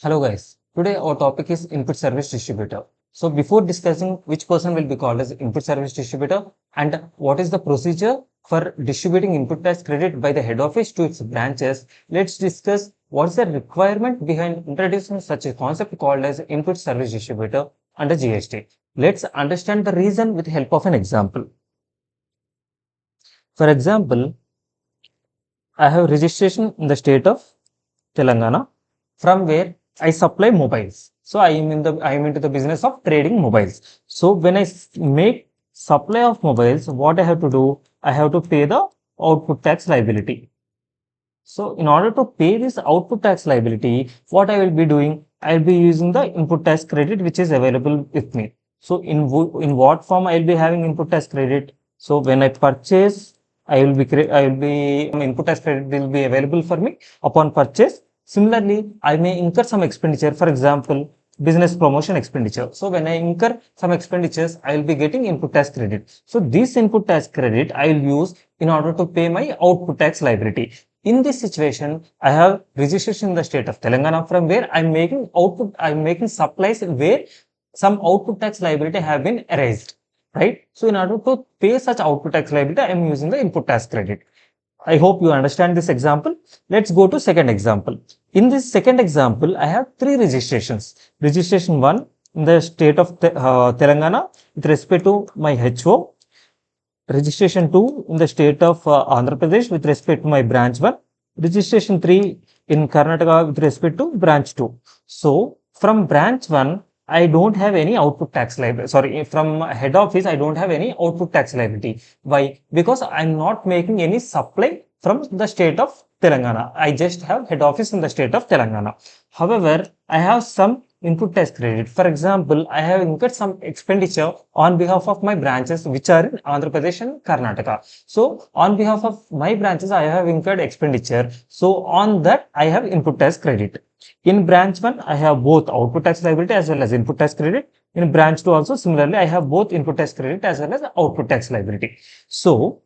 Hello guys, today our topic is input service distributor. So before discussing which person will be called as input service distributor and what is the procedure for distributing input tax credit by the head office to its branches, let's discuss what is the requirement behind introducing such a concept called as input service distributor under GST. Let's understand the reason with the help of an example. For example, I have registration in the state of Telangana from where I supply mobiles. So I am into the business of trading mobiles. So when I make supply of mobiles, what I have to do? I have to pay the output tax liability. So in order to pay this output tax liability, what I will be doing? I will be using the input tax credit which is available with me. So in what form I will be having input tax credit? So when I purchase, I will be input tax credit will be available for me upon purchase. Similarly, I may incur some expenditure, for example, business promotion expenditure. So when I incur some expenditures, I will be getting input tax credit. So this input tax credit I will use in order to pay my output tax liability. In this situation, I have registration in the state of Telangana from where I'm making supplies where some output tax liability have been erased, right? So in order to pay such output tax liability, I am using the input tax credit. I hope you understand this example. Let's go to second example. In this second example, I have three registrations. Registration 1 in the state of Telangana with respect to my HO. Registration 2 in the state of Andhra Pradesh with respect to my branch 1. Registration 3 in Karnataka with respect to branch 2. So from branch 1, I don't have any output tax liability. Sorry, from head office, I don't have any output tax liability. Why? Because I'm not making any supply from the state of Telangana. I just have head office in the state of Telangana. However, I have some input tax credit. For example, I have incurred some expenditure on behalf of my branches which are in Andhra Pradesh and Karnataka. So on behalf of my branches, I have incurred expenditure. So on that, I have input tax credit. In branch 1, I have both output tax liability as well as input tax credit. In branch 2 also, similarly, I have both input tax credit as well as output tax liability. So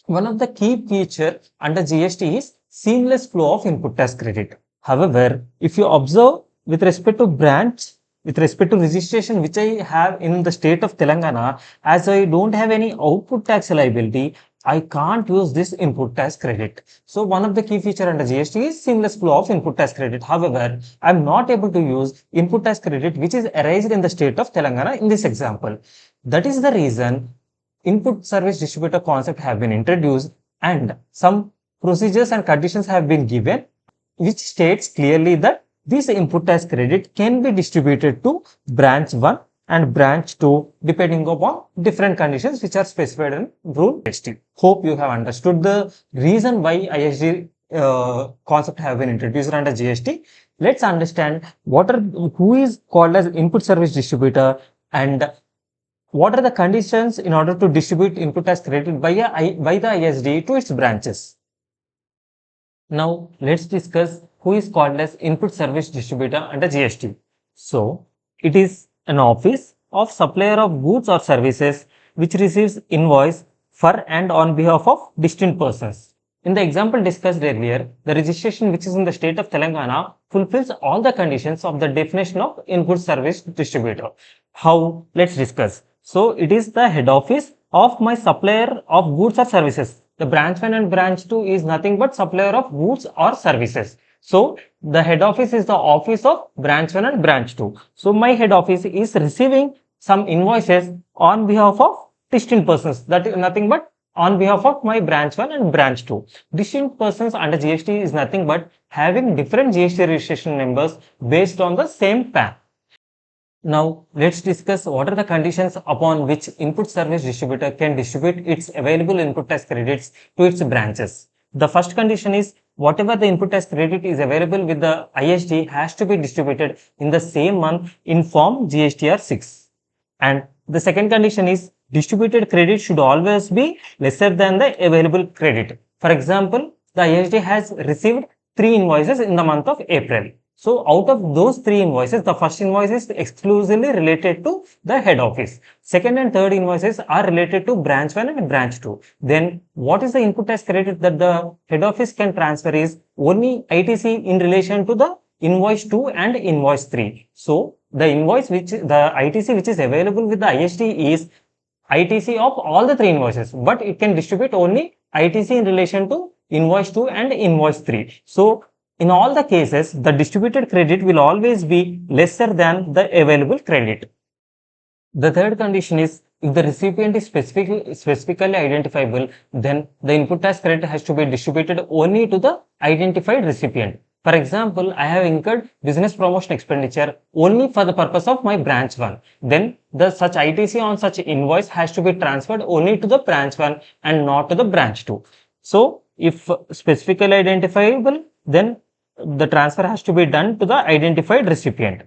one of the key feature under GST is seamless flow of input tax credit. However, if you observe with respect to branch, with respect to registration which I have in the state of Telangana, as I don't have any output tax liability, I can't use this input tax credit. So one of the key feature under GST is seamless flow of input tax credit. However, I'm not able to use input tax credit which is erased in the state of Telangana in this example. That is the reason input service distributor concept have been introduced and some procedures and conditions have been given which states clearly that this input tax credit can be distributed to branch 1 and branch 2 depending upon different conditions which are specified in rule ISD. Hope you have understood the reason why ISD concept have been introduced under GST. Let's understand who is called as input service distributor and what are the conditions in order to distribute input tax credit by the ISD to its branches. Now, let's discuss who is called as input service distributor under GST. So, it is an office of supplier of goods or services which receives invoice for and on behalf of distinct persons. In the example discussed earlier, the registration which is in the state of Telangana fulfills all the conditions of the definition of input service distributor. How? Let's discuss. So, it is the head office of my supplier of goods or services. The branch 1 and branch 2 is nothing but supplier of goods or services. So, the head office is the office of branch 1 and branch 2. So, my head office is receiving some invoices on behalf of distinct persons. That is nothing but on behalf of my branch 1 and branch 2. Distinct persons under GST is nothing but having different GST registration numbers based on the same PAN. Now, let's discuss what are the conditions upon which input service distributor can distribute its available input tax credits to its branches. The first condition is whatever the input tax credit is available with the ISD has to be distributed in the same month in form GSTR 6. And the second condition is distributed credit should always be lesser than the available credit. For example, the ISD has received 3 invoices in the month of April. So out of those 3 invoices, the first invoice is exclusively related to the head office. Second and third invoices are related to branch 1 and branch 2. Then what is the input tax credit that the head office can transfer is only ITC in relation to the invoice 2 and invoice 3. So the ITC which is available with the ISD is ITC of all the three invoices, but it can distribute only ITC in relation to invoice 2 and invoice 3. So in all the cases, the distributed credit will always be lesser than the available credit. The third condition is if the recipient is specifically identifiable, then the input tax credit has to be distributed only to the identified recipient. For example, I have incurred business promotion expenditure only for the purpose of my branch 1. Then the such ITC on such invoice has to be transferred only to the branch 1 and not to the branch 2. So if specifically identifiable, then the transfer has to be done to the identified recipient.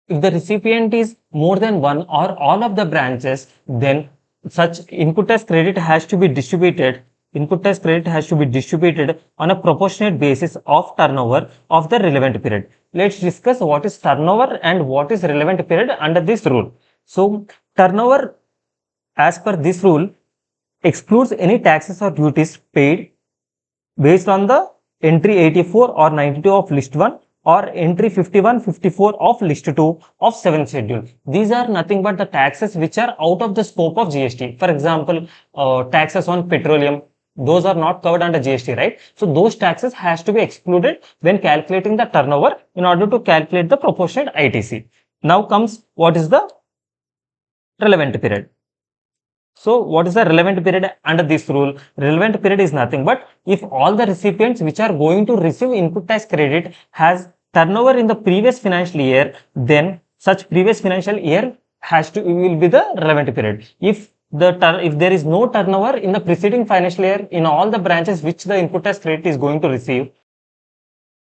If the recipient is more than one or all of the branches, then such input tax credit has to be distributed. Input tax credit has to be distributed on a proportionate basis of turnover of the relevant period. Let's discuss what is turnover and what is relevant period under this rule. So, turnover as per this rule excludes any taxes or duties paid based on the entry 84 or 92 of list 1 or entry 51, 54 of list 2 of 7th schedule. These are nothing but the taxes which are out of the scope of GST. For example, taxes on petroleum, those are not covered under GST, right? So those taxes has to be excluded when calculating the turnover in order to calculate the proportionate ITC. Now comes what is the relevant period. So what is the relevant period under this rule? Relevant period is nothing but if all the recipients which are going to receive input tax credit has turnover in the previous financial year, then such previous financial year will be the relevant period. If there is no turnover in the preceding financial year in all the branches which the input tax credit is going to receive,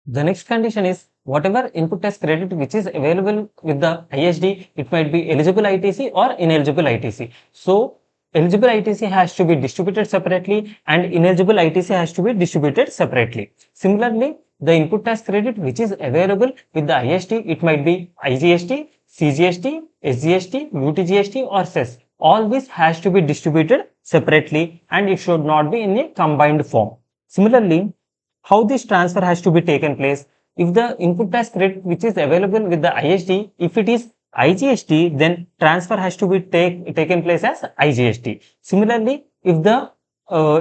the next condition is whatever input tax credit which is available with the ISD, it might be eligible ITC or ineligible ITC. So eligible ITC has to be distributed separately and ineligible ITC has to be distributed separately. Similarly, the input tax credit which is available with the ISD, it might be IGST, CGST, SGST, UTGST or cess. All this has to be distributed separately and it should not be in a combined form. Similarly, how this transfer has to be taken place? If the input tax credit which is available with the ISD, if it is IGST, then transfer has to be taken place as IGST. Similarly, if the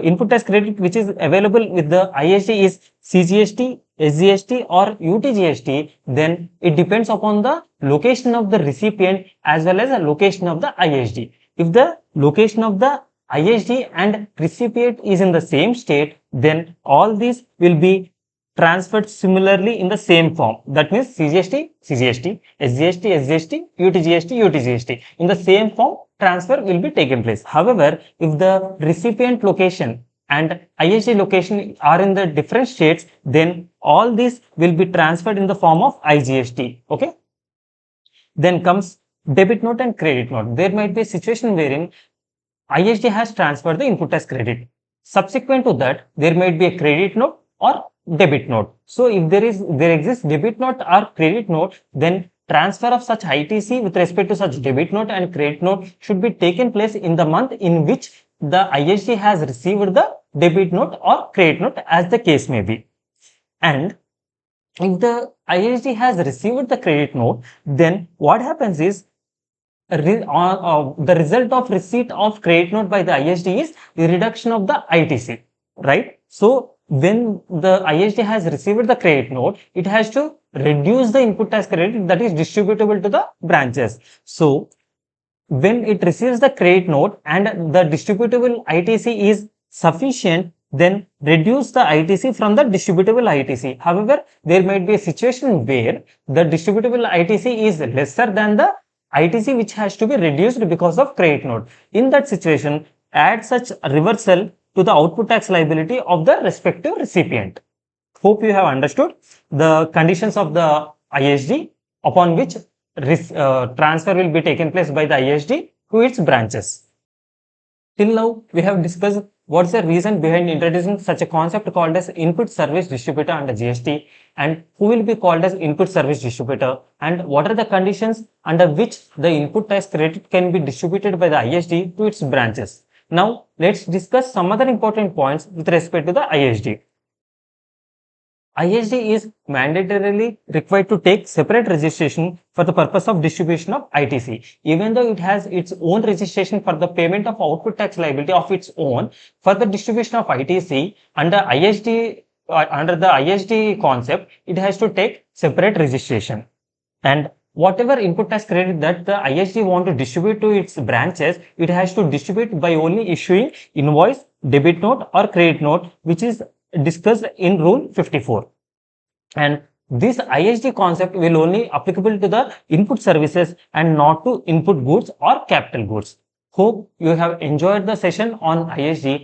input tax credit which is available with the ISD is CGST, SGST or UTGST, then it depends upon the location of the recipient as well as the location of the ISD. If the location of the ISD and recipient is in the same state, then all these will be transferred similarly in the same form. That means CGST, CGST, SGST, SGST, UTGST, UTGST. In the same form, transfer will be taken place. However, if the recipient location and ISD location are in the different states, then all these will be transferred in the form of IGST. Okay. Then comes debit note and credit note. There might be a situation wherein ISD has transferred the input tax credit. Subsequent to that, there might be a credit note or debit note. So if there exists debit note or credit note, then transfer of such ITC with respect to such debit note and credit note should be taken place in the month in which the ISD has received the debit note or credit note as the case may be. And if the ISD has received the credit note, then what happens is the result of receipt of credit note by the ISD is the reduction of the ITC, right? So when the ISD has received the credit note, it has to reduce the input tax credit that is distributable to the branches. So when it receives the credit note and the distributable ITC is sufficient, then reduce the ITC from the distributable ITC. However, there might be a situation where the distributable ITC is lesser than the ITC which has to be reduced because of credit note. In that situation, add such reversal to the output tax liability of the respective recipient. Hope you have understood the conditions of the ISD upon which transfer will be taken place by the ISD to its branches. Till now, we have discussed what's the reason behind introducing such a concept called as input service distributor under GST and who will be called as input service distributor and what are the conditions under which the input tax credit can be distributed by the ISD to its branches. Now, let's discuss some other important points with respect to the ISD. ISD is mandatorily required to take separate registration for the purpose of distribution of ITC. Even though it has its own registration for the payment of output tax liability of its own, for the distribution of ITC under ISD, under the ISD concept, it has to take separate registration. And whatever input tax credit that the ISD want to distribute to its branches, it has to distribute by only issuing invoice, debit note or credit note, which is discussed in Rule 54. And this ISD concept will only applicable to the input services and not to input goods or capital goods. Hope you have enjoyed the session on ISD